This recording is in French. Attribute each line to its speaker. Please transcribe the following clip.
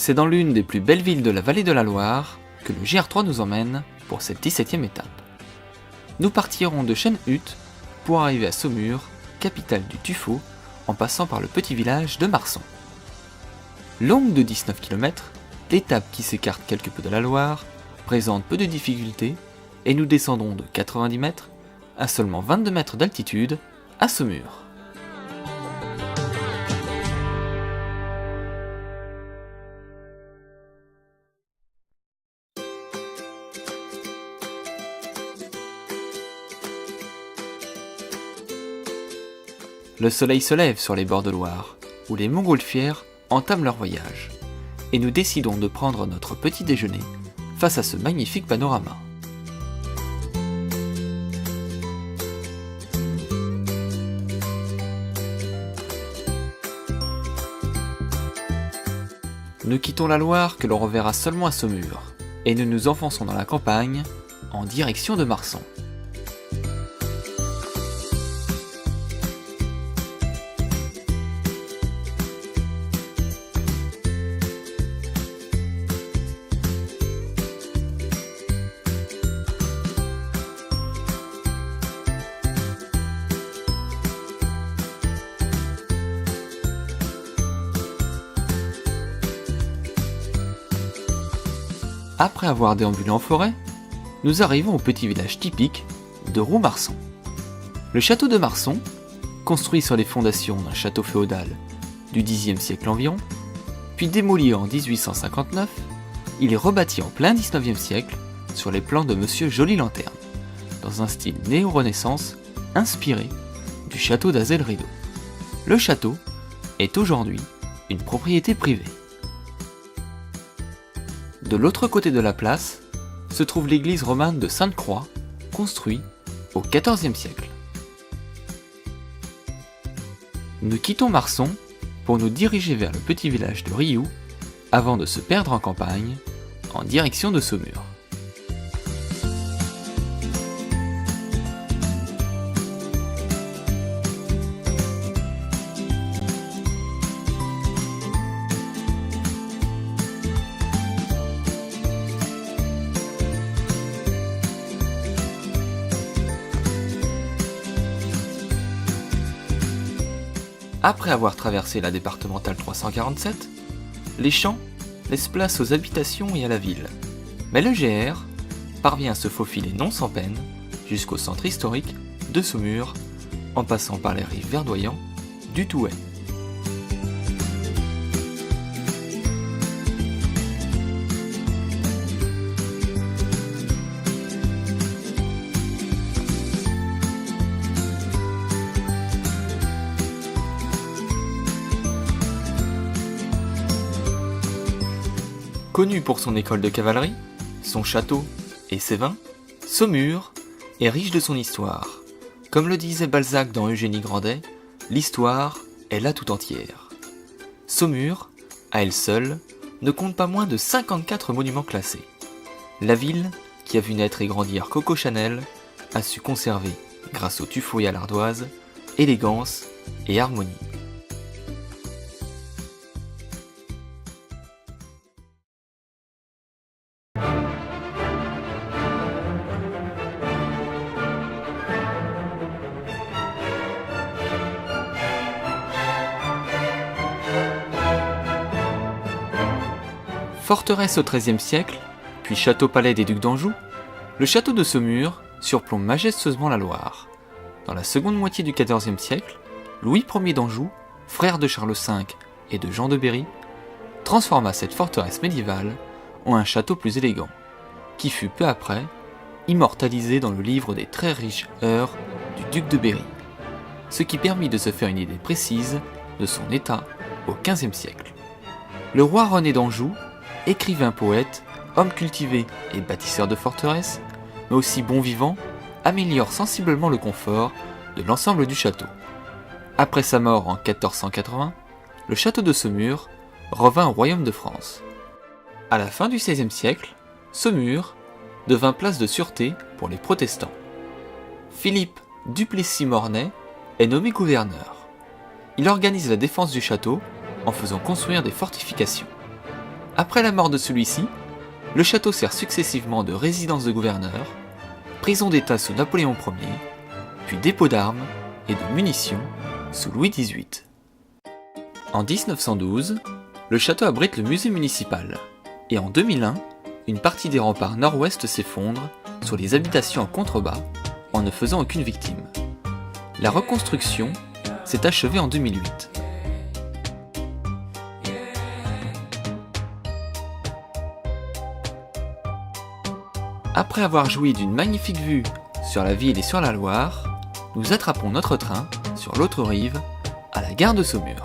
Speaker 1: C'est dans l'une des plus belles villes de la vallée de la Loire que le GR3 nous emmène pour cette 17e étape. Nous partirons de Chêne-Hutte pour arriver à Saumur, capitale du Tuffeau, en passant par le petit village de Marsan. Longue de 19 km, l'étape qui s'écarte quelque peu de la Loire présente peu de difficultés et nous descendrons de 90 mètres à seulement 22 mètres d'altitude à Saumur. Le soleil se lève sur les bords de Loire, où les montgolfières entament leur voyage, et nous décidons de prendre notre petit déjeuner face à ce magnifique panorama. Nous quittons la Loire que l'on reverra seulement à Saumur, et nous nous enfonçons dans la campagne en direction de Marsan. Après avoir déambulé en forêt, nous arrivons au petit village typique de Roux-Marsan. Le château de Marsan, construit sur les fondations d'un château féodal du Xe siècle environ, puis démoli en 1859, il est rebâti en plein XIXe siècle sur les plans de Monsieur Joly-Lanterne, dans un style néo-renaissance inspiré du château d'Azel-Rideau. Le château est aujourd'hui une propriété privée. De l'autre côté de la place se trouve l'église romane de Sainte-Croix, construite au XIVe siècle. Nous quittons Marsan pour nous diriger vers le petit village de Rioux avant de se perdre en campagne en direction de Saumur. Après avoir traversé la départementale 347, les champs laissent place aux habitations et à la ville. Mais le GR parvient à se faufiler non sans peine jusqu'au centre historique de Saumur, en passant par les rives verdoyantes du Thouet. Connu pour son école de cavalerie, son château et ses vins, Saumur est riche de son histoire. Comme le disait Balzac dans Eugénie Grandet, l'histoire est là tout entière. Saumur, à elle seule, ne compte pas moins de 54 monuments classés. La ville, qui a vu naître et grandir Coco Chanel, a su conserver, grâce au tuffeau et à l'ardoise, élégance et harmonie. Forteresse au XIIIe siècle, puis château-palais des ducs d'Anjou, le château de Saumur surplombe majestueusement la Loire. Dans la seconde moitié du XIVe siècle, Louis Ier d'Anjou, frère de Charles V et de Jean de Berry, transforma cette forteresse médiévale en un château plus élégant, qui fut peu après immortalisé dans le livre des très riches heures du duc de Berry, ce qui permit de se faire une idée précise de son état au XVe siècle. Le roi René d'Anjou, écrivain poète, homme cultivé et bâtisseur de forteresses, mais aussi bon vivant, améliore sensiblement le confort de l'ensemble du château. Après sa mort en 1480, le château de Saumur revint au royaume de France. À la fin du XVIe siècle, Saumur devint place de sûreté pour les protestants. Philippe Duplessis-Mornay est nommé gouverneur. Il organise la défense du château en faisant construire des fortifications. Après la mort de celui-ci, le château sert successivement de résidence de gouverneur, prison d'État sous Napoléon Ier, puis dépôt d'armes et de munitions sous Louis XVIII. En 1912, le château abrite le musée municipal, et en 2001, une partie des remparts nord-ouest s'effondre sur les habitations en contrebas en ne faisant aucune victime. La reconstruction s'est achevée en 2008. Après avoir joui d'une magnifique vue sur la ville et sur la Loire, nous attrapons notre train sur l'autre rive, à la gare de Saumur.